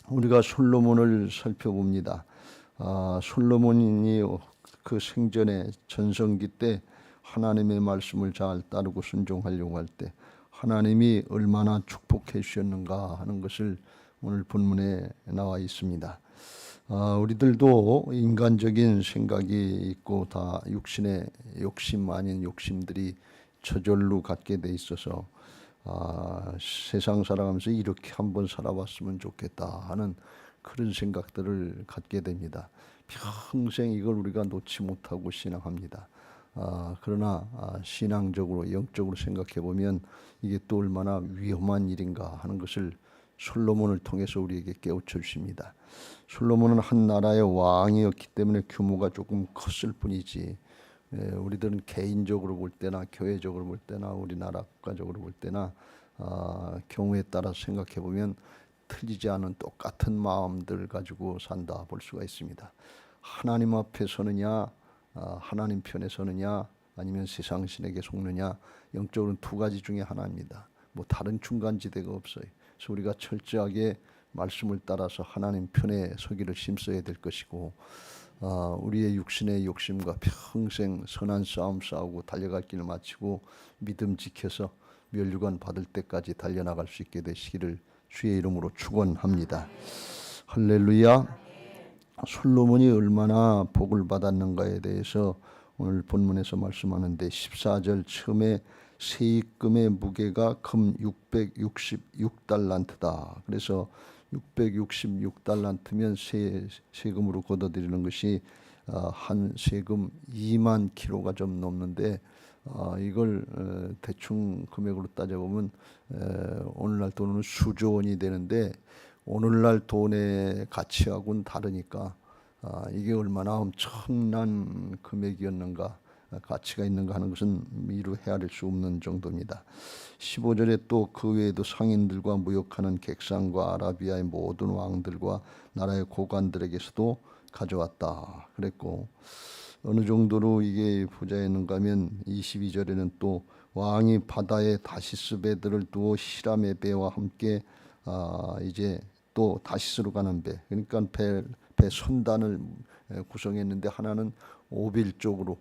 우리가 솔로몬을 살펴봅니다. 솔로몬이 그 생전에 전성기 때 하나님의 말씀을 잘 따르고 순종하려고 할 때 하나님이 얼마나 축복해 주셨는가 하는 것을 오늘 본문에 나와 있습니다. 우리들도 인간적인 생각이 있고 다 육신의 욕심 아닌 욕심들이 저절로 갖게 돼 있어서 세상 살아가면서 이렇게 한번 살아봤으면 좋겠다 하는 그런 생각들을 갖게 됩니다. 평생 이걸 우리가 놓지 못하고 신앙합니다. 그러나 신앙적으로 영적으로 생각해 보면 이게 또 얼마나 위험한 일인가 하는 것을 솔로몬을 통해서 우리에게 깨우쳐 주십니다. 솔로몬은 한 나라의 왕이었기 때문에 규모가 조금 컸을 뿐이지 우리들은 개인적으로 볼 때나 교회적으로 볼 때나 우리나라 국가적으로 볼 때나 경우에 따라 생각해 보면 틀리지 않은 똑같은 마음들 가지고 산다 볼 수가 있습니다. 하나님 앞에 서느냐, 하나님 편에 서느냐, 아니면 세상 신에게 속느냐, 영적으로는 두 가지 중에 하나입니다. 뭐 다른 중간지대가 없어요. 그래서 우리가 철저하게 말씀을 따라서 하나님 편에 서기를 힘써야 될 것이고, 우리의 육신의 욕심과 평생 선한 싸움 싸우고 달려갈 길을 마치고 믿음 지켜서 멸류관 받을 때까지 달려나갈 수 있게 되시기를 주의 이름으로 축원합니다. 할렐루야. 솔로몬이 얼마나 복을 받았는가에 대해서 오늘 본문에서 말씀하는데 14절 처음에 세입금의 무게가 금 666달란트다. 그래서 666달란트면 세금으로 걷어들이는 것이 한 세금 2만 킬로가 좀 넘는데 이걸 대충 금액으로 따져보면 오늘날 돈으로 수조 원이 되는데 오늘날 돈의 가치하고는 다르니까 이게 얼마나 엄청난 금액이었는가 가치가 있는가 하는 것은 미루 헤아릴 수 없는 정도입니다. 15절에 또 그 외에도 상인들과 무역하는 객상과 아라비아의 모든 왕들과 나라의 고관들에게서도 가져왔다 그랬고, 어느 정도로 이게 부자였는가 하면 22절에는 또 왕이 바다에 다시스 배들을 두어 히람의 배와 함께 이제 또 다시스로 가는 배, 그러니까 배 선단을 구성했는데 하나는 오빌 쪽으로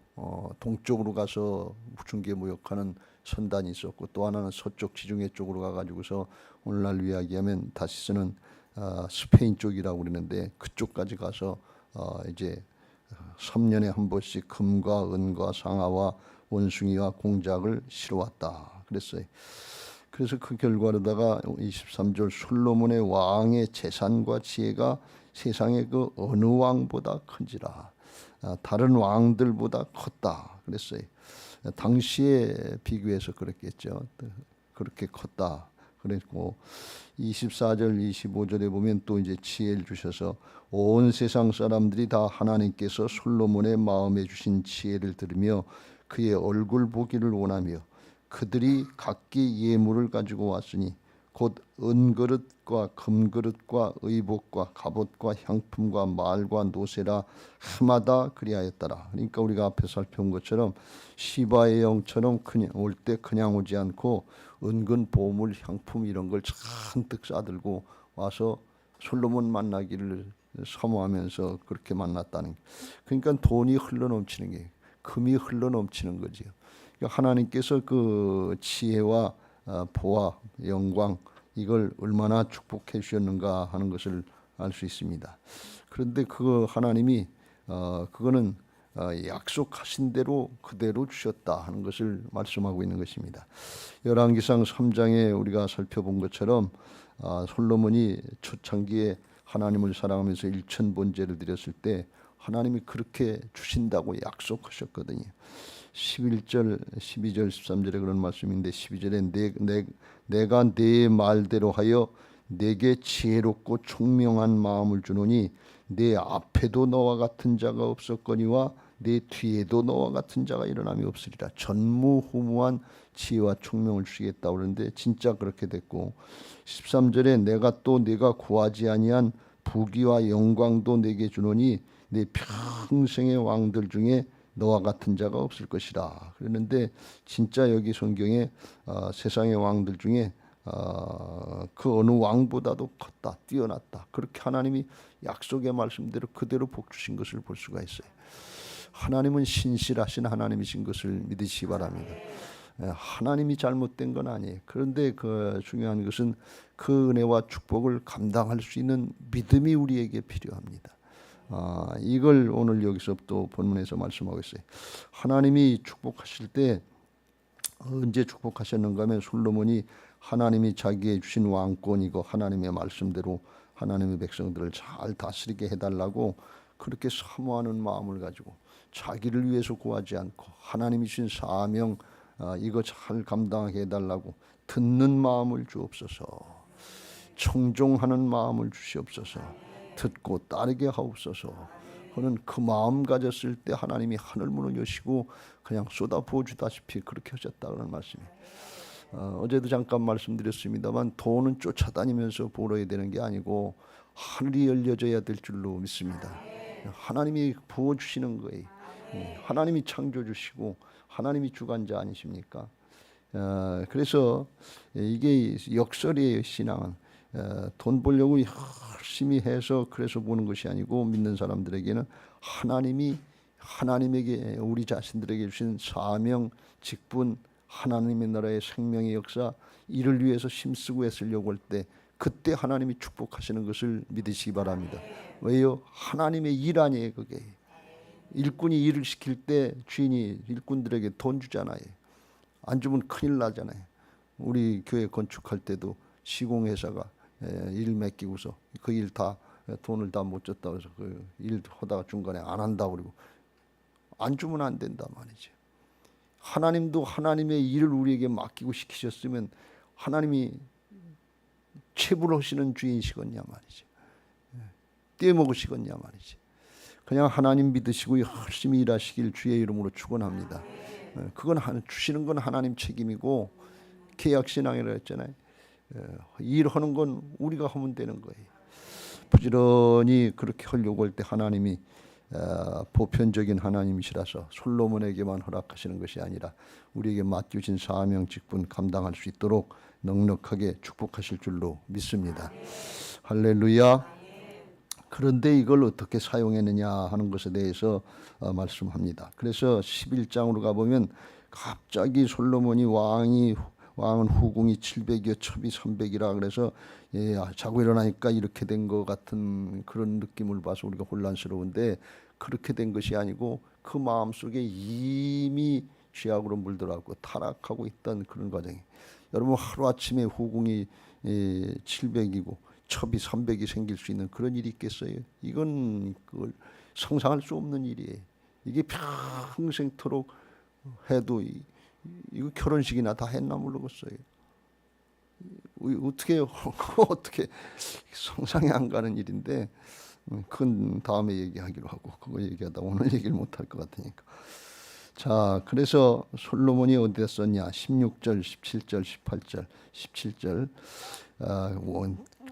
동쪽으로 가서 중계 무역하는 선단이 있었고, 또 하나는 서쪽 지중해 쪽으로 가가지고서 오늘날 이야기하면 다시스는 스페인 쪽이라고 그러는데 그쪽까지 가서 이제 3년에 한 번씩 금과 은과 상아와 원숭이와 공작을 실어왔다 그랬어요. 그래서 그 결과로다가 23절 솔로몬의 왕의 재산과 지혜가 세상의 그 어느 왕보다 큰지라, 다른 왕들보다 컸다 그랬어요. 당시에 비교해서 그랬겠죠. 그렇게 컸다 그랬고, 24절 25절에 보면 또 이제 지혜를 주셔서 온 세상 사람들이 다 하나님께서 솔로몬의 마음에 주신 지혜를 들으며 그의 얼굴 보기를 원하며 그들이 각기 예물을 가지고 왔으니 곧 은그릇과 금그릇과 의복과 갑옷과 향품과 말과 노새라 하마다 그리하였더라. 그러니까 우리가 앞에 살펴본 것처럼 시바의 영처럼 그냥 올 때 그냥 오지 않고 은근 보물 향품 이런 걸 잔뜩 싸들고 와서 솔로몬 만나기를 사모하면서 그렇게 만났다는, 그러니까 돈이 흘러넘치는 게, 금이 흘러넘치는 거지요. 그러니까 하나님께서 그 지혜와 보아, 영광 이걸 얼마나 축복해 주셨는가 하는 것을 알 수 있습니다. 그런데 그 하나님이 그거는 약속하신 대로 그대로 주셨다 하는 것을 말씀하고 있는 것입니다. 열왕기상 3장에 우리가 살펴본 것처럼 솔로몬이 초창기에 하나님을 사랑하면서 일천번제를 드렸을 때 하나님이 그렇게 주신다고 약속하셨거든요. 11절, 12절, 13절에 그런 말씀인데 12절에 내가 네 말대로 하여 내게 지혜롭고 총명한 마음을 주노니 내 앞에도 너와 같은 자가 없었거니와 내 뒤에도 너와 같은 자가 일어남이 없으리라. 전무후무한 지혜와 총명을 주시겠다고 그러는데 진짜 그렇게 됐고, 13절에 내가 또 네가 구하지 아니한 부귀와 영광도 내게 주노니 내 평생의 왕들 중에 너와 같은 자가 없을 것이라. 그랬는데 진짜 여기 성경에 세상의 왕들 중에 그 어느 왕보다도 컸다, 뛰어났다. 그렇게 하나님이 약속의 말씀대로 그대로 복 주신 것을 볼 수가 있어요. 하나님은 신실하신 하나님이신 것을 믿으시기 바랍니다. 하나님이 잘못된 건 아니에요. 그런데 그 중요한 것은 그 은혜와 축복을 감당할 수 있는 믿음이 우리에게 필요합니다. 이걸 오늘 여기서 또 본문에서 말씀하고 있어요. 하나님이 축복하실 때 언제 축복하셨는가 하면 솔로몬이 하나님이 자기의 주신 왕권이고 하나님의 말씀대로 하나님의 백성들을 잘 다스리게 해달라고 그렇게 사모하는 마음을 가지고 자기를 위해서 구하지 않고 하나님이 주신 사명 이거 잘 감당하게 해달라고 듣는 마음을 주옵소서, 청종하는 마음을 주시옵소서, 듣고 따르게 하옵소서 하는 그 마음 가졌을 때 하나님이 하늘 문을 여시고 그냥 쏟아 부어주다시피 그렇게 하셨다는 말씀이에요. 어제도 잠깐 말씀드렸습니다만 돈은 쫓아다니면서 벌어야 되는 게 아니고 하늘이 열려져야 될 줄로 믿습니다. 하나님이 부어주시는 거예요. 하나님이 창조주시고 하나님이 주관자 아니십니까? 그래서 이게 역설이에요. 신앙은 돈 벌려고 열심히 해서 그래서 보는 것이 아니고 믿는 사람들에게는 하나님에게 우리 자신들에게 주신 사명, 직분, 하나님의 나라의 생명의 역사 이를 위해서 힘쓰고 애쓰려고 할 때 그때 하나님이 축복하시는 것을 믿으시기 바랍니다. 왜요? 하나님의 일 아니에요. 그게 일꾼이 일을 시킬 때 주인이 일꾼들에게 돈 주잖아요. 안 주면 큰일 나잖아요. 우리 교회 건축할 때도 시공회사가 일 맡기고서 그 일 다 돈을 다 못 줬다고 해서 그 일 하다가 중간에 안 한다고 그러고 안 주면 안 된다 말이죠. 하나님도 하나님의 일을 우리에게 맡기고 시키셨으면 하나님이 체불하시는 주인이시겠냐 말이죠. 떼먹으시겠냐 말이죠. 그냥 하나님 믿으시고 열심히 일하시길 주의 이름으로 축원합니다. 그건 주시는 건 하나님 책임이고 계약신앙이라고 했잖아요. 일하는 건 우리가 하면 되는 거예요. 부지런히 그렇게 하려고 할 때 하나님이 보편적인 하나님이시라서 솔로몬에게만 허락하시는 것이 아니라 우리에게 맡겨진 사명 직분 감당할 수 있도록 넉넉하게 축복하실 줄로 믿습니다. 할렐루야. 그런데 이걸 어떻게 사용했느냐 하는 것에 대해서 말씀합니다. 그래서 11장으로 가보면 갑자기 솔로몬이 왕은 후궁이 700이요 첩이 300이라 그래서 자고 일어나니까 이렇게 된 것 같은 그런 느낌을 봐서 우리가 혼란스러운데 그렇게 된 것이 아니고 그 마음속에 이미 죄악으로 물들어가고 타락하고 있던 그런 과정이 여러분 하루아침에 후궁이 700이고 첩이 300이 생길 수 있는 그런 일이 있겠어요? 이건 그걸 상상할 수 없는 일이에요. 이게 평생토록 해도 이거 결혼식이나 다 했나 모르겠어요. 어떻게 상상이 안 가는 일인데 그건 다음에 얘기하기로 하고 그거 얘기하다 오늘 얘기를 못할 것 같으니까. 자, 그래서 솔로몬이 어디다 썼냐? 16절, 17절, 18절, 17절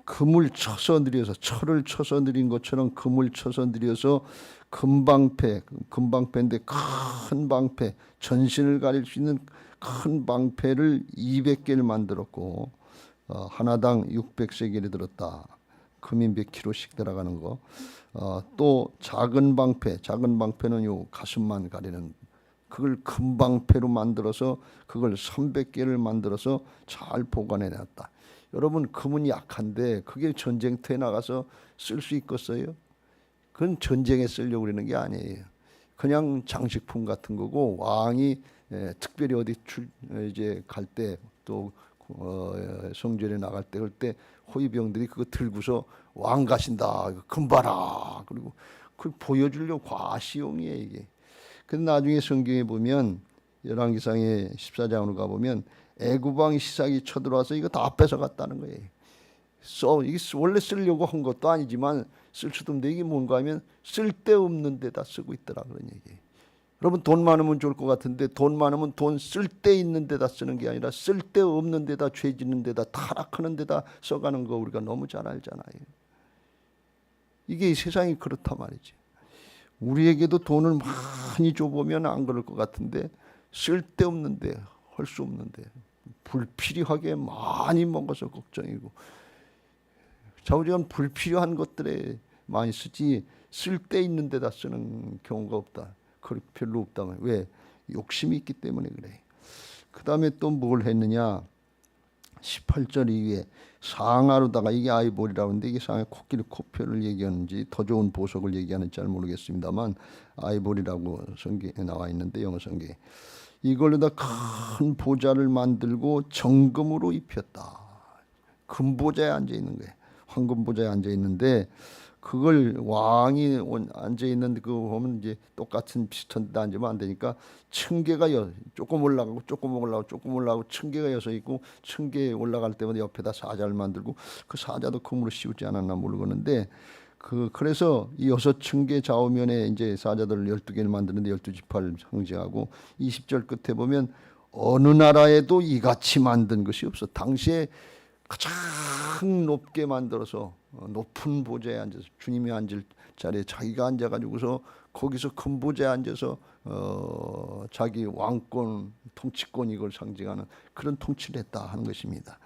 금을 쳐서 들여서 철을 쳐서 들인 것처럼 금을 쳐서 들여서 금방패인데 큰 방패, 전신을 가릴 수 있는 큰 방패를 200개를 만들었고 하나당 600세겔이 들었다. 금이 몇 킬로씩 들어가는 거. 또 작은 방패는 요 가슴만 가리는 그걸 큰 방패로 만들어서 그걸 300개를 만들어서 잘 보관해 놨다. 여러분 금은 약한데 그게 전쟁터에 나가서 쓸 수 있겠어요? 그건 전쟁에 쓰려고 그러는 게 아니에요. 그냥 장식품 같은 거고 왕이 특별히 어디 이제 갈 때 또 성전에 나갈 때 그럴 때 호위병들이 그거 들고서 왕 가신다 금 봐라 그리고 그걸 보여주려고 과시용이에요 이게. 근데 나중에 성경에 보면 열왕기상의 14장으로 가보면 애굽왕 시삭이 쳐들어와서 이거 다 뺏어갔다는 거예요. 이게 원래 쓰려고 한 것도 아니지만 쓸 수도 없는데 이게 뭔가 하면 쓸데없는 데다 쓰고 있더라 그런 얘기예요. 여러분 돈 많으면 좋을 것 같은데 돈 많으면 돈 쓸데있는 데다 쓰는 게 아니라 쓸데없는 데다 죄 짓는 데다 타락하는 데다 써가는 거 우리가 너무 잘 알잖아요. 이게 세상이 그렇단 말이지. 우리에게도 돈을 많이 줘보면 안 그럴 것 같은데 쓸데없는데 할 수 없는데 불필요하게 많이 먹어서 걱정이고, 좌우지간 불필요한 것들에 많이 쓰지 쓸데 있는 데다 쓰는 경우가 없다. 별로 없다면. 왜? 욕심이 있기 때문에 그래. 그 다음에 또 뭘 했느냐, 18절 이후에 상아로다가, 이게 아이보리라고 하는데 이게 상의 코끼리 코표를 얘기하는지 더 좋은 보석을 얘기하는지 잘 모르겠습니다만, 아이보리라고 성경에 나와 있는데, 영어 성경에 이걸로다 큰 보좌를 만들고 정금으로 입혔다. 금보좌에 앉아 있는 거예요. 황금보좌에 앉아 있는데, 그걸 왕이 앉아 있는 그 보면 이제 똑같은 비슷한 데 앉으면 안 되니까 층계가 조금 올라가고 조금 올라가고 조금 올라가고 층계가 여서 있고, 층계 올라갈 때마다 옆에다 사자를 만들고, 그 사자도 금으로 씌우지 않았나 모르겠는데, 그래서 이 6층계 좌우면에 이제 사자들을 12개를 만드는데 12지파를 상징하고, 20절 끝에 보면 어느 나라에도 이같이 만든 것이 없어. 당시에 가장 높게 만들어서 높은 보좌에 앉아서, 주님이 앉을 자리에 자기가 앉아가지고서 거기서 큰 보좌에 앉아서 자기 왕권, 통치권 이걸 상징하는 그런 통치를 했다 하는 것입니다.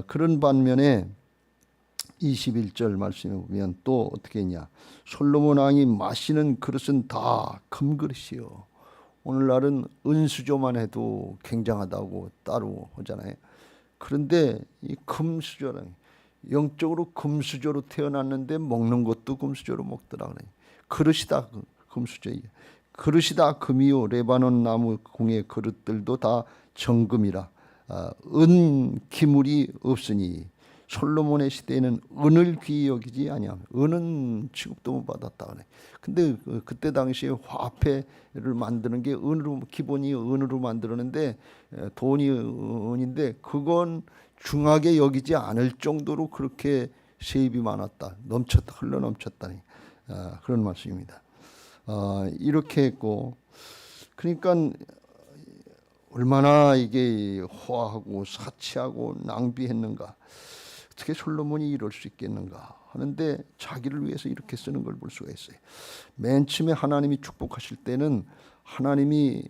그런 반면에 21절 말씀에 보면 또 어떻게 했냐, 솔로몬 왕이 마시는 그릇은 다 금그릇이요. 오늘날은 은수저만 해도 굉장하다고 따로 하잖아요. 그런데 이 금수저라니, 영적으로 금수저로 태어났는데 먹는 것도 금수저로 먹더라 그래. 그릇이다 금수저이야. 그릇이다 금이요, 레바논 나무 공의 그릇들도 다 정금이라. 은 기물이 없으니 솔로몬의 시대에는 은을 귀히 여기지 아니하며, 은은 취급도 못 받았다 그래. 근데 그때 당시에 화폐를 만드는 게 은으로, 기본이 은으로 만들었는데, 돈이 은인데 그건 중하게 여기지 않을 정도로 그렇게 세입이 많았다, 넘쳤다, 흘러 넘쳤다니, 그런 말씀입니다. 이렇게 했고, 그러니까 얼마나 이게 호화하고 사치하고 낭비했는가, 어떻게 솔로몬이 이럴 수 있겠는가 하는데, 자기를 위해서 이렇게 쓰는 걸 볼 수가 있어요. 맨 처음에 하나님이 축복하실 때는 하나님이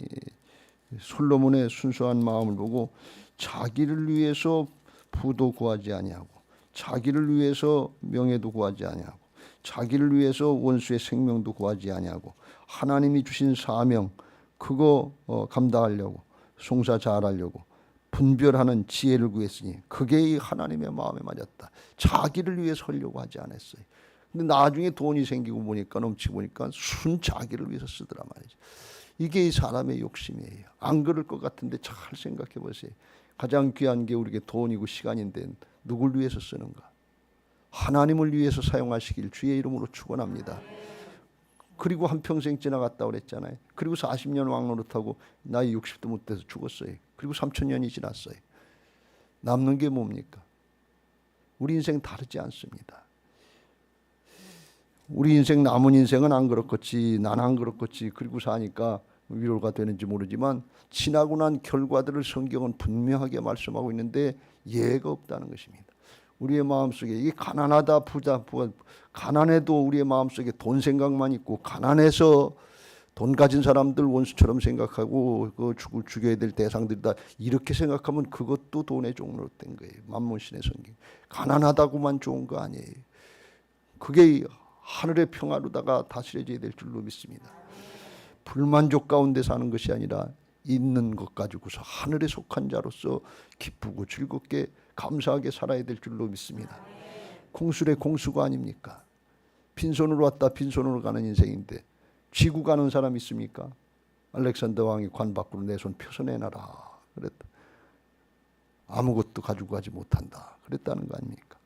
솔로몬의 순수한 마음을 보고 자기를 위해서 부도 구하지 아니하고, 자기를 위해서 명예도 구하지 아니하고, 자기를 위해서 원수의 생명도 구하지 아니하고, 하나님이 주신 사명 그거 감당하려고, 송사 잘하려고 분별하는 지혜를 구했으니 그게 하나님의 마음에 맞았다. 자기를 위해서 하려고 하지 않았어요. 근데 나중에 돈이 생기고 보니까, 넘치고 보니까 순 자기를 위해서 쓰더라 말이죠. 이게 이 사람의 욕심이에요. 안 그럴 것 같은데 잘 생각해 보세요. 가장 귀한 게 우리에게 돈이고 시간인데 누굴 위해서 쓰는가? 하나님을 위해서 사용하시길 주의 이름으로 축원합니다. 그리고 한평생 지나갔다 그랬잖아요. 그리고 40년 왕노릇하고 나이 60도 못 돼서 죽었어요. 그리고 3000년이 지났어요. 남는 게 뭡니까? 우리 인생 다르지 않습니다. 우리 인생, 남은 인생은 안 그렇겠지, 난 안 그렇겠지, 그리고 사니까 위로가 되는지 모르지만, 지나고 난 결과들을 성경은 분명하게 말씀하고 있는데 예가 없다는 것입니다. 우리의 마음속에 이게 가난하다, 부자, 가난해도 우리의 마음속에 돈 생각만 있고, 가난해서 돈 가진 사람들 원수처럼 생각하고 그 죽여야 될 대상들이다 이렇게 생각하면 그것도 돈의 종로로 된 거예요. 만몬신의 성경. 가난하다고만 좋은 거 아니에요. 그게 하늘의 평화로다가 다스려져야 될 줄로 믿습니다. 불만족 가운데 사는 것이 아니라 있는 것 가지고서 하늘에 속한 자로서 기쁘고 즐겁게 감사하게 살아야 될 줄로 믿습니다. 공술의 공수가 아닙니까? 빈손으로 왔다 빈손으로 가는 인생인데 쥐고 가는 사람 있습니까? 알렉산더 왕이 관 밖으로 내 손 펴서 내놔라 그랬다. 아무것도 가지고 가지 못한다 그랬다는 거 아닙니까?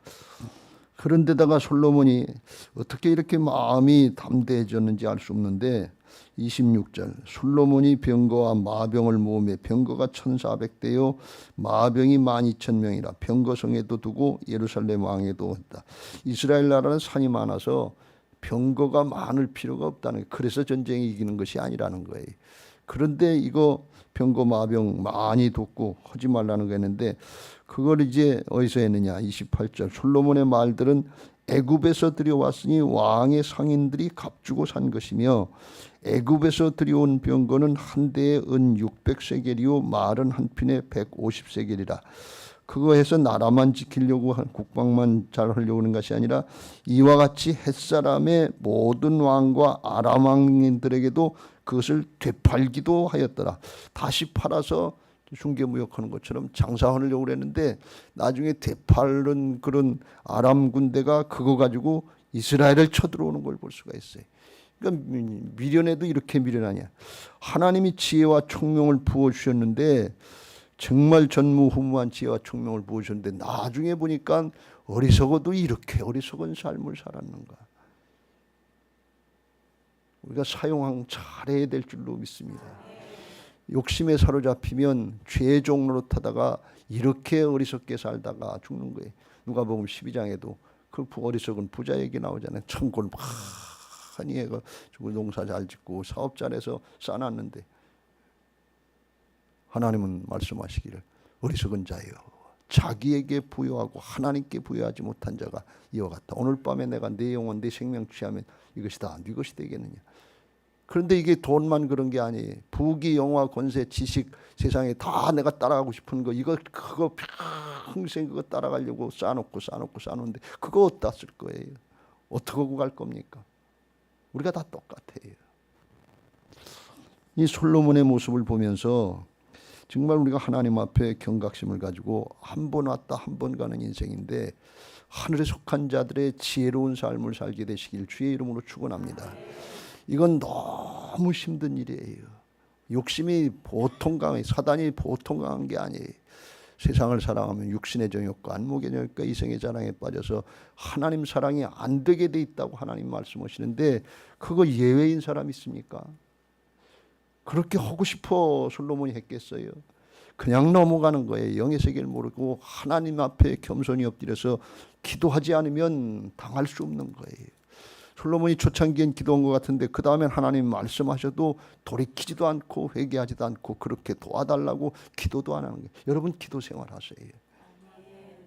그런데다가 솔로몬이 어떻게 이렇게 마음이 담대해졌는지 알 수 없는데, 26절 솔로몬이 병거와 마병을 모으며 병거가 1400대요 마병이 12000명이라 병거성에도 두고 예루살렘 왕에도 했다. 이스라엘 나라는 산이 많아서 병거가 많을 필요가 없다는 거예요. 그래서 전쟁이 이기는 것이 아니라는 거예요. 그런데 이거 병거 마병 많이 뒀고 하지 말라는 거 했는데, 그걸 이제 어디서 했느냐, 28절 솔로몬의 말들은 애굽에서 들여왔으니 왕의 상인들이 값주고 산 것이며 애굽에서 들여온 병거는 한 대에 은 600세겔이요 말은 한 핀에 150세겔이라. 그거 해서 나라만 지키려고 국방만 잘 하려고 하는 것이 아니라 이와 같이 햇사람의 모든 왕과 아람 왕인들에게도 그것을 되팔기도 하였더라. 다시 팔아서 중개무역하는 것처럼 장사하려고 그랬는데 나중에 되팔은 그런 아람 군대가 그거 가지고 이스라엘을 쳐들어오는 걸 볼 수가 있어요. 그러니까 미련에도 이렇게 미련하냐. 하나님이 지혜와 총명을 부어주셨는데 정말 전무후무한 지혜와 총명을 부어주셨는데 나중에 보니까 어리석어도 이렇게 어리석은 삶을 살았는가. 우리가 사용 잘해야 될 줄로 믿습니다. 욕심에 사로잡히면 죄의 종로로 타다가 이렇게 어리석게 살다가 죽는 거예요. 누가복음 12장에도 그 어리석은 부자 얘기 나오잖아요. 천골 많이 해가지고 농사 잘 짓고 사업 잘해서 쌓아놨는데 하나님은 말씀하시기를 어리석은 자여 자기에게 부여하고 하나님께 부여하지 못한 자가 이와 같다. 오늘 밤에 내가 내 영혼 내 생명 취하면 이것이 다 네 것이 되겠느냐. 그런데 이게 돈만 그런 게 아니에요. 부귀 영화 권세 지식 세상에 다 내가 따라가고 싶은 거 이거 그거 평생 그거 따라가려고 쌓아놓는데 그거 어디다 쓸 거예요. 어떻게 하고 갈 겁니까? 우리가 다 똑같아요. 이 솔로몬의 모습을 보면서 정말 우리가 하나님 앞에 경각심을 가지고 한 번 왔다 한 번 가는 인생인데 하늘에 속한 자들의 지혜로운 삶을 살게 되시길 주의 이름으로 축원합니다. 이건 너무 힘든 일이에요. 욕심이 보통 강해 사단이 보통 강한 게 아니에요. 세상을 사랑하면 육신의 정욕과 안목의 정욕과 이성의 자랑에 빠져서 하나님 사랑이 안 되게 돼 있다고 하나님 말씀하시는데 그거 예외인 사람 있습니까? 그렇게 하고 싶어 솔로몬이 했겠어요? 그냥 넘어가는 거예요. 영의 세계를 모르고 하나님 앞에 겸손히 엎드려서 기도하지 않으면 당할 수 없는 거예요. 솔로몬이 초창기엔 기도한 것 같은데 그 다음엔 하나님 말씀하셔도 돌이키지도 않고 회개하지도 않고 그렇게 도와달라고 기도도 안 하는 거예요. 여러분 기도 생활하세요.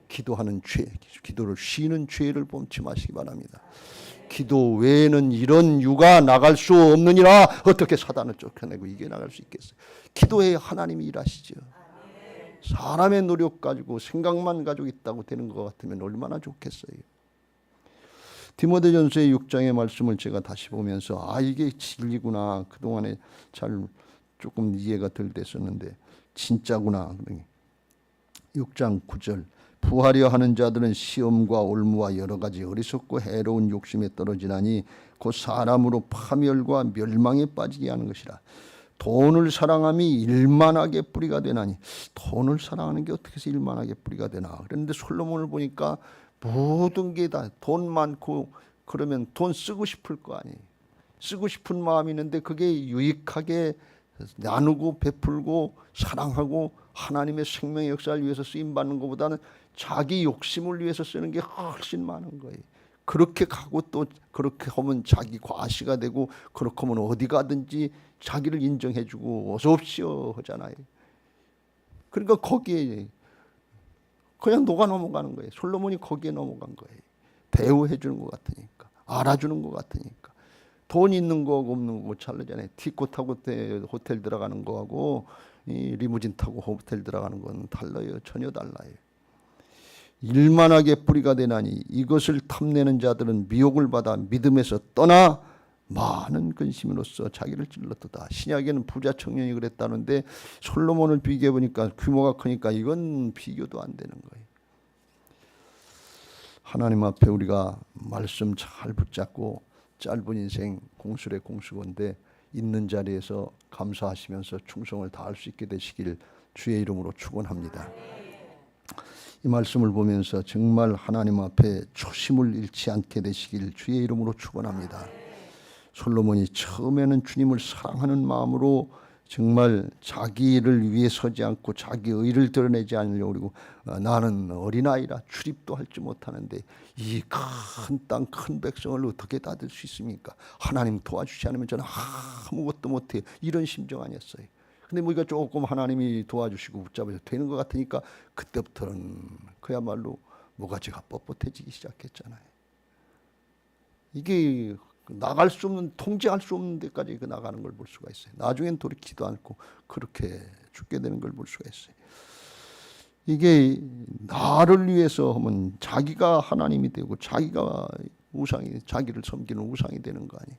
기도하는 죄, 기도를 쉬는 죄를 범치 마시기 바랍니다. 기도 외에는 이런 유가 나갈 수 없느니라. 어떻게 사단을 쫓아내고 이게 나갈 수 있겠어요? 기도에 하나님이 일하시죠. 사람의 노력 가지고 생각만 가지고 있다고 되는 것 같으면 얼마나 좋겠어요. 디모데전서의 6장의 말씀을 제가 다시 보면서 이게 진리구나. 그동안에 잘 조금 이해가 덜 됐었는데 진짜구나. 6장 9절 부하려 하는 자들은 시험과 올무와 여러 가지 어리석고 해로운 욕심에 떨어지나니 곧 사람으로 파멸과 멸망에 빠지게 하는 것이라. 돈을 사랑함이 일만하게 뿌리가 되나니. 돈을 사랑하는 게 어떻게 해서 일만하게 뿌리가 되나. 그런데 솔로몬을 보니까 모든 게 다 돈 많고 그러면 돈 쓰고 싶을 거 아니에요. 쓰고 싶은 마음이 있는데 그게 유익하게 나누고 베풀고 사랑하고 하나님의 생명의 역사를 위해서 쓰임받는 것보다는 자기 욕심을 위해서 쓰는 게 훨씬 많은 거예요. 그렇게 가고 또 그렇게 하면 자기 과시가 되고 그렇게 하면 어디 가든지 자기를 인정해주고 어서 오십시오 하잖아요. 그러니까 거기에 그냥 녹아 넘어가는 거예요. 솔로몬이 거기에 넘어간 거예요. 대우해 주는 것 같으니까, 알아주는 것 같으니까. 돈 있는 거하고 없는 거 차르잖아요. 티코 타고 호텔 들어가는 거하고 이 리무진 타고 호텔 들어가는 건 달라요. 전혀 달라요. 일만하게 뿌리가 되나니 이것을 탐내는 자들은 미혹을 받아 믿음에서 떠나 많은 근심으로써 자기를 찔렀도다. 신약에는 부자 청년이 그랬다는데 솔로몬을 비교해 보니까 규모가 크니까 이건 비교도 안 되는 거예요. 하나님 앞에 우리가 말씀 잘 붙잡고 짧은 인생 공수래 공수건데 있는 자리에서 감사하시면서 충성을 다할 수 있게 되시길 주의 이름으로 축원합니다. 이 말씀을 보면서 정말 하나님 앞에 초심을 잃지 않게 되시길 주의 이름으로 축원합니다. 솔로몬이 처음에는 주님을 사랑하는 마음으로 정말 자기를 위해 서지 않고 자기 의를 드러내지 않으려고 그러고 나는 어린아이라 출입도 할 줄 못하는데 이 큰 땅 큰 백성을 어떻게 다들 수 있습니까? 하나님 도와주지 않으면 저는 아무것도 못해요. 이런 심정 아니었어요. 근데 우리가 조금 하나님이 도와주시고 붙잡아서 되는 것 같으니까 그때부터는 그야말로 모가지가 뻣뻣해지기 시작했잖아요. 이게 나갈 수 없는, 통제할 수 없는 데까지 나가는 걸 볼 수가 있어요. 나중엔 돌이키지도 않고 그렇게 죽게 되는 걸 볼 수가 있어요. 이게 나를 위해서 하면 자기가 하나님이 되고 자기가 우상이, 자기를 섬기는 우상이 되는 거 아니에요.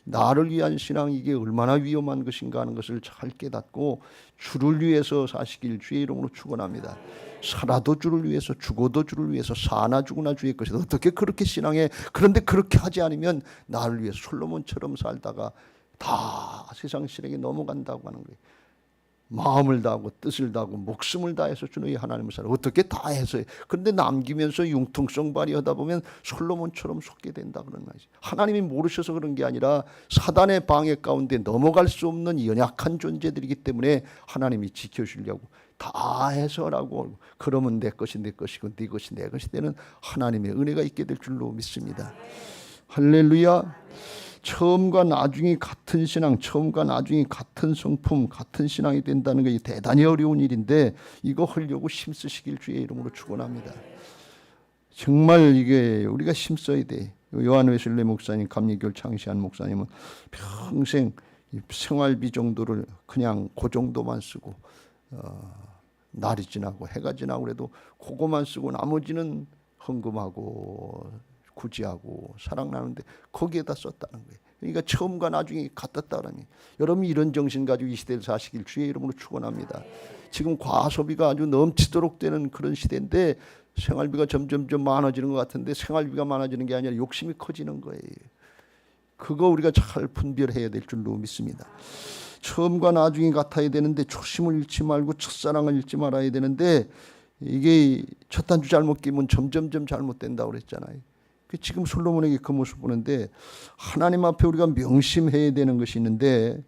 나를 위한 신앙, 이게 얼마나 위험한 것인가 하는 것을 잘 깨닫고 주를 위해서 사시길 주의 이름으로 축원합니다. 살아도 주를 위해서, 죽어도 주를 위해서, 사나 죽으나 주의 것이다. 어떻게 그렇게 신앙해? 그런데 그렇게 하지 않으면 나를 위해서 솔로몬처럼 살다가 다 세상 실력에 넘어간다고 하는 거예요. 마음을 다하고 뜻을 다하고 목숨을 다해서 주는 하나님을 살아. 어떻게 다 해서 해. 그런데 남기면서 융통성 발휘하다 보면 솔로몬처럼 속게 된다 그런 말이지. 하나님이 모르셔서 그런 게 아니라 사단의 방해 가운데 넘어갈 수 없는 연약한 존재들이기 때문에 하나님이 지켜주려고 다 해서라고. 그러면 내 것이 내 것이고 네 것이 내 것이 되는 하나님의 은혜가 있게 될 줄로 믿습니다. 할렐루야. 처음과 나중이 같은 신앙, 처음과 나중이 같은 성품, 같은 신앙이 된다는 것이 대단히 어려운 일인데 이거 하려고 힘쓰시길 주의 이름으로 축원합니다. 정말 이게 우리가 힘써야 돼. 요한 웨슬리 목사님, 감리교를 창시한 목사님은 평생 생활비 정도를 그냥 그 정도만 쓰고 날이 지나고 해가 지나고 그래도 그거만 쓰고 나머지는 헌금하고 구제하고 사랑 나누는데 거기에다 썼다는 거예요. 그러니까 처음과 나중이 같았다라니. 여러분이 이런 정신 가지고 이 시대를 사시길 주의 이름으로 축원합니다. 지금 과소비가 아주 넘치도록 되는 그런 시대인데 생활비가 점점 많아지는 것 같은데 생활비가 많아지는 게 아니라 욕심이 커지는 거예요. 그거 우리가 잘 분별해야 될 줄로 믿습니다. 처음과 나중이 같아야 되는데 초심을 잃지 말고 첫사랑을 잃지 말아야 되는데 이게 첫 단추 잘못 끼면 점점 잘못된다고 그랬잖아요. 지금 솔로몬에게 그 모습 보는데 하나님 앞에 우리가 명심해야 되는 것이 있는데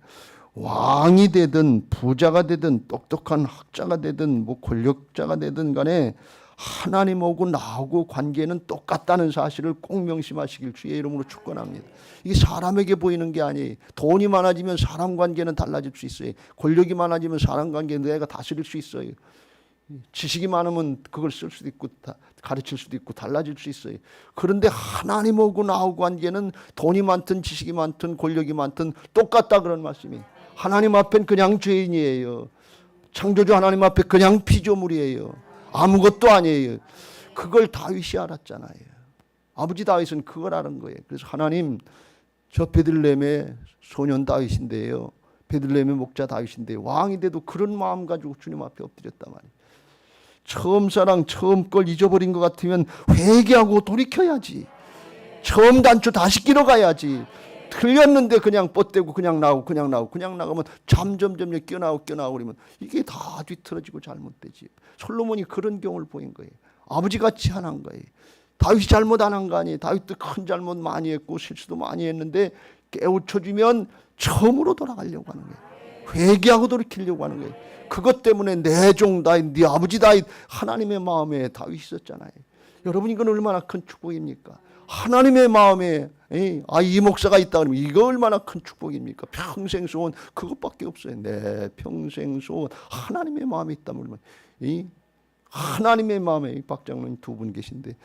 왕이 되든 부자가 되든 똑똑한 학자가 되든 뭐 권력자가 되든 간에 하나님하고 나하고 관계는 똑같다는 사실을 꼭 명심하시길 주의 이름으로 축원합니다. 이게 사람에게 보이는 게 아니에요. 돈이 많아지면 사람 관계는 달라질 수 있어요. 권력이 많아지면 사람 관계는 내가 다스릴 수 있어요. 지식이 많으면 그걸 쓸 수도 있고 가르칠 수도 있고 달라질 수 있어요. 그런데 하나님하고 나하고 관계는 돈이 많든 지식이 많든 권력이 많든 똑같다 그런 말씀이. 하나님 앞엔 그냥 죄인이에요. 창조주 하나님 앞에 그냥 피조물이에요. 아무것도 아니에요. 그걸 다윗이 알았잖아요. 아버지 다윗은 그걸 아는 거예요. 그래서 하나님, 저 베들레헴의 소년 다윗인데요, 베들레헴의 목자 다윗인데 왕이 돼도 그런 마음 가지고 주님 앞에 엎드렸단 말이에요. 처음 사랑, 처음 걸 잊어버린 것 같으면 회개하고 돌이켜야지. 처음 단추 다시 끼러 가야지. 틀렸는데 그냥 뻗대고 그냥 나가면 점점 끼어나오고 그러면 이게 다 뒤틀어지고 잘못되지. 솔로몬이 그런 경우를 보인 거예요. 아버지 같이 안 한 거예요. 다윗이 잘못 안 한 거 아니에요. 다윗도 큰 잘못 많이 했고 실수도 많이 했는데 깨우쳐주면 처음으로 돌아가려고 하는 거예요. 회개하고 돌이키려고 하는 거예요. 그것 때문에 내 종 다윗, 네 아버지 다윗, 하나님의 마음에 다윗이 있었잖아요. 여러분, 이건 얼마나 큰 축복입니까? 하나님의 마음에 이 목사가 있다 그러면 이거 얼마나 큰 축복입니까? 평생 소원 그것밖에 없어요. 내 평생 소원 하나님의 마음에 있다면 하나님의 마음에 박 장로님 두 분 계신데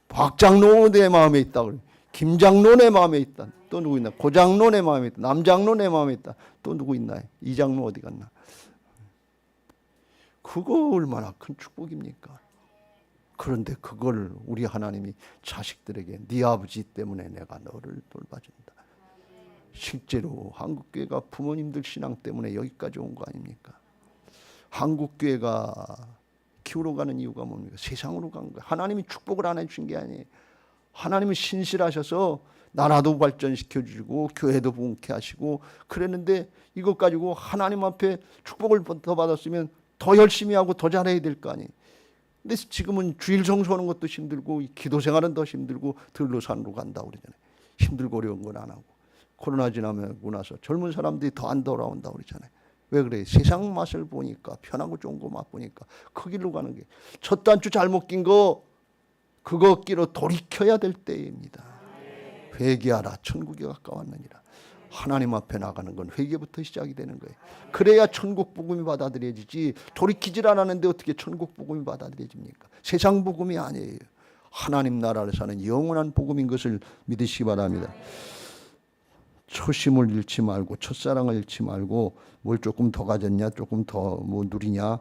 박 장로 내 마음에 있다 그러면 김 장로 내 마음에 있다. 또 누구 있나? 고 장로 내 마음에 있다. 남 장로 내 마음에 있다. 또 누구 있나? 이 장로 어디 갔나? 그거 얼마나 큰 축복입니까? 그런데 그걸 우리 하나님이 자식들에게 네 아버지 때문에 내가 너를 돌봐준다. 실제로 한국교회가 부모님들 신앙 때문에 여기까지 온 거 아닙니까? 한국교회가 기울어 가는 이유가 뭡니까? 세상으로 간 거예요. 하나님이 축복을 안 해준 게 아니에요. 하나님은 신실하셔서 나라도 발전시켜 주시고 교회도 부흥케 하시고 그랬는데 이것 가지고 하나님 앞에 축복을 더 받았으면 더 열심히 하고 더 잘해야 될 거 아니에요. 근데 지금은 주일 성수하는 것도 힘들고 기도 생활은 더 힘들고 들로 산으로 간다고 그러잖아요. 힘들고 어려운 건 안 하고. 코로나 지나고 나서 젊은 사람들이 더 안 돌아온다고 그러잖아요. 왜 그래? 세상 맛을 보니까 편하고 좋은 거 맛보니까 그 길로 가는 게 첫 단추 잘못 낀 거 그거 끼러 돌이켜야 될 때입니다. 회개하라 천국에 가까웠느니라. 하나님 앞에 나가는 건 회개부터 시작이 되는 거예요. 그래야 천국 복음이 받아들여지지 돌이키질 않았는데 어떻게 천국 복음이 받아들여집니까? 세상 복음이 아니에요. 하나님 나라를 사는 영원한 복음인 것을 믿으시기 바랍니다. 초심을 잃지 말고 첫사랑을 잃지 말고 뭘 조금 더 가졌냐, 조금 더 뭐 누리냐,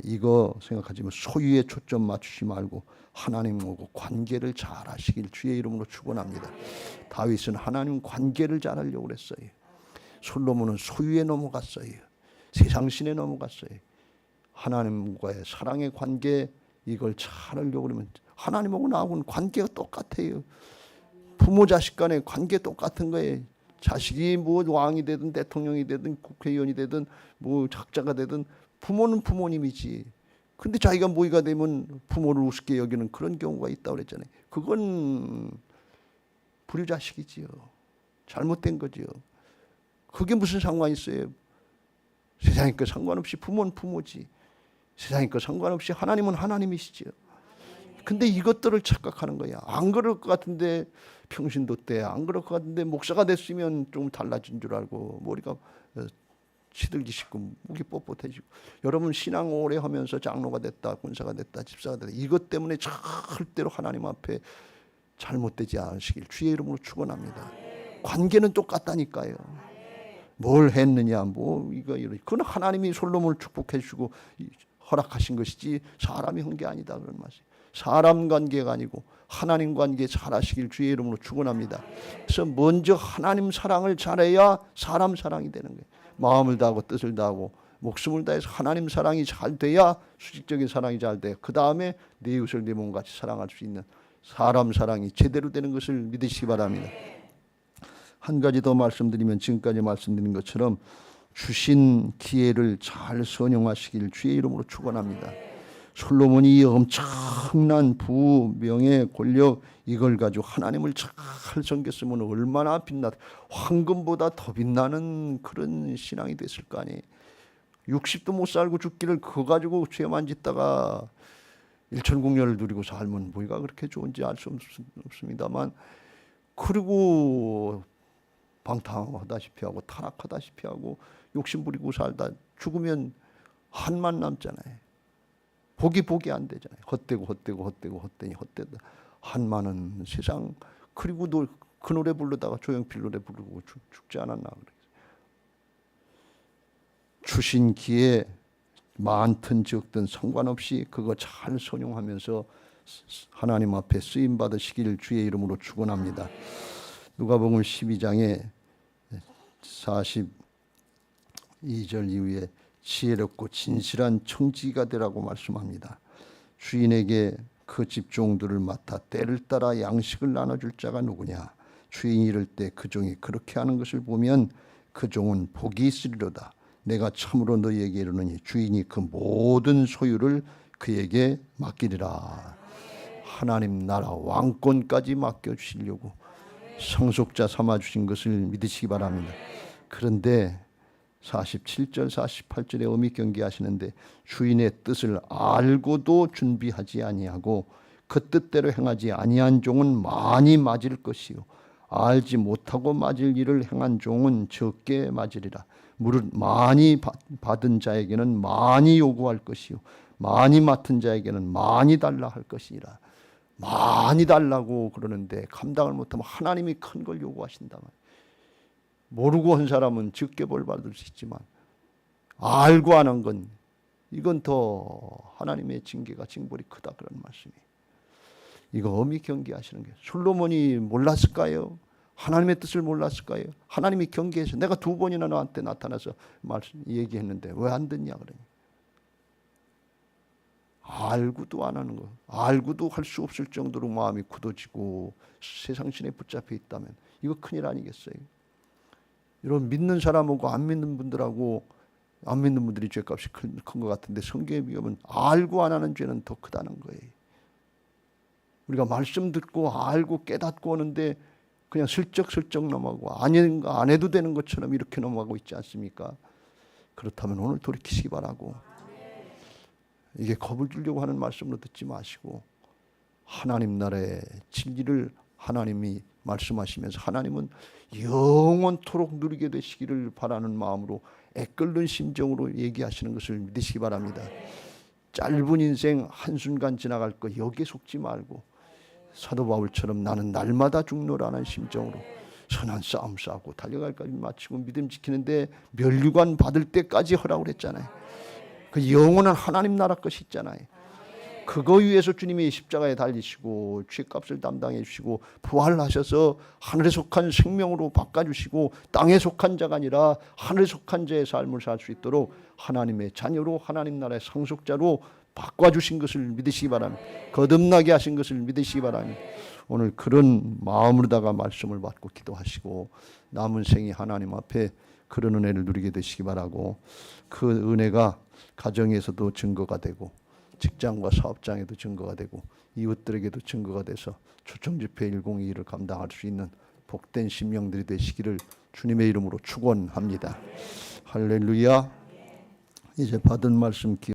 이거 생각하지 마. 소유에 초점 맞추지 말고 하나님하고 관계를 잘 하시길 주의 이름으로 축원합니다. 다윗은 하나님 관계를 잘 하려고 그랬어요. 솔로몬은 소유에 넘어갔어요. 세상 신에 넘어갔어요. 하나님과의 사랑의 관계, 이걸 잘 하려고 그러면 하나님하고 나하고는 관계가 똑같아요. 부모 자식 간의 관계 똑같은 거예요. 자식이 뭐 왕이 되든 대통령이 되든 국회의원이 되든 뭐 작자가 되든 부모는 부모님이지. 근데 자기가 모의가 되면 부모를 우습게 여기는 그런 경우가 있다고 그랬잖아요. 그건 불효자식이지요. 잘못된 거지요. 그게 무슨 상관이 있어요? 세상에 그 상관없이 부모는 부모지. 세상에 그 상관없이 하나님은 하나님이시지요. 근데 이것들을 착각하는 거야. 안 그럴 것 같은데 평신도 때 안 그럴 것 같은데 목사가 됐으면 좀 달라진 줄 알고 머리가 시들기 쉽고 목이 뻣뻣해지고. 여러분 신앙 오래 하면서 장로가 됐다, 군사가 됐다, 집사가 됐다, 이것 때문에 절대로 하나님 앞에 잘못되지 않으시길 주의 이름으로 축원합니다. 관계는 똑같다니까요. 뭘 했느냐, 뭐 이거 이런. 그건 하나님이 솔로몬을 축복해 주고 허락하신 것이지 사람이 한 게 아니다 그런 말이에요. 사람 관계가 아니고 하나님 관계 잘하시길 주의 이름으로 축원합니다. 그래서 먼저 하나님 사랑을 잘해야 사람 사랑이 되는 거예요. 마음을 다하고 뜻을 다하고 목숨을 다해서 하나님 사랑이 잘 돼야 수직적인 사랑이 잘 돼요. 그 다음에 내 이웃을 내 몸같이 사랑할 수 있는 사람 사랑이 제대로 되는 것을 믿으시기 바랍니다. 한 가지 더 말씀드리면 지금까지 말씀드린 것처럼 주신 기회를 잘 선용하시길 주의 이름으로 축원합니다. 솔로몬이 엄청난 부, 명예, 권력 이걸 가지고 하나님을 잘 섬겼으면 얼마나 황금보다 더 빛나는 그런 신앙이 됐을 거 아니에요. 60도 못 살고 죽기를 그거 가지고 죄만 짓다가 일천국년을 누리고 살면 뭐가 그렇게 좋은지 알 수 없습니다만, 그리고 방탕하다시피 하고 타락하다시피 하고 욕심부리고 살다 죽으면 한만 남잖아요. 복이 안 되잖아요. 헛되고 헛되니 헛되다. 한마는 세상. 그리고 그 노래 부르다가 조용필 노래 부르고 죽지 않았나 그래. 주신 기회 많든 적든 상관없이 그거 잘 선용하면서 하나님 앞에 쓰임 받으시길 주의 이름으로 축원합니다. 누가복음 12장에 42절 이후에 지혜롭고 진실한 청지기가 되라고 말씀합니다. 주인에게 그 집종들을 맡아 때를 따라 양식을 나눠줄 자가 누구냐. 주인이 이를 때 그 종이 그렇게 하는 것을 보면 그 종은 복이 있으리로다. 내가 참으로 너희에게 이르노니 주인이 그 모든 소유를 그에게 맡기리라. 하나님 나라 왕권까지 맡겨주시려고 상속자 삼아주신 것을 믿으시기 바랍니다. 그런데 47절 48절에 엄히 경계하시는데 주인의 뜻을 알고도 준비하지 아니하고 그 뜻대로 행하지 아니한 종은 많이 맞을 것이요 알지 못하고 맞을 일을 행한 종은 적게 맞으리라. 무릇 많이 받은 자에게는 많이 요구할 것이요 많이 맡은 자에게는 많이 달라 할 것이니라. 많이 달라고 그러는데 감당을 못하면 하나님이 큰 걸 요구하신다. 모르고 한 사람은 적게 벌 받을 수 있지만 알고 안 한 건 이건 더 하나님의 징벌이 크다 그런 말씀이에요. 이거 엄히 경계하시는 게. 솔로몬이 몰랐을까요? 하나님의 뜻을 몰랐을까요? 하나님이 경계해서 내가 2번이나 너한테 나타나서 얘기했는데 왜 안 듣냐 그러니. 알고도 안 하는 거, 알고도 할 수 없을 정도로 마음이 굳어지고 세상신에 붙잡혀 있다면 이거 큰일 아니겠어요? 이런 믿는 사람하고 안 믿는 분들하고, 안 믿는 분들이 죄값이 큰 것 같은데 성경에 비하면 알고 안 하는 죄는 더 크다는 거예요. 우리가 말씀 듣고 알고 깨닫고 오는데 그냥 슬쩍 넘어가고 안 해도 되는 것처럼 이렇게 넘어가고 있지 않습니까? 그렇다면 오늘 돌이키시기 바라고, 이게 겁을 주려고 하는 말씀으로 듣지 마시고 하나님 나라의 진리를 하나님이 말씀하시면서 하나님은 영원토록 누리게 되시기를 바라는 마음으로 애끓는 심정으로 얘기하시는 것을 믿으시기 바랍니다. 짧은 인생 한순간 지나갈 거 여기에 속지 말고 사도 바울처럼 나는 날마다 죽노라는 심정으로 선한 싸움 싸고 달려갈까지 마치고 믿음 지키는데 면류관 받을 때까지 하라고 그랬잖아요. 그 영원한 하나님 나라 것이 있잖아요. 그거 위해서 주님이 십자가에 달리시고 죄값을 담당해 주시고 부활하셔서 하늘에 속한 생명으로 바꿔주시고 땅에 속한 자가 아니라 하늘에 속한 자의 삶을 살 수 있도록 하나님의 자녀로 하나님 나라의 상속자로 바꿔주신 것을 믿으시기 바랍니다. 거듭나게 하신 것을 믿으시기 바랍니다. 오늘 그런 마음으로다가 말씀을 받고 기도하시고 남은 생이 하나님 앞에 그런 은혜를 누리게 되시기 바라고, 그 은혜가 가정에서도 증거가 되고 직장과 사업장에도 증거가 되고 이웃들에게도 증거가 돼서 초청집회 102를 감당할 수 있는 복된 심령들이 되시기를 주님의 이름으로 축원합니다. 할렐루야. 이제 받은 말씀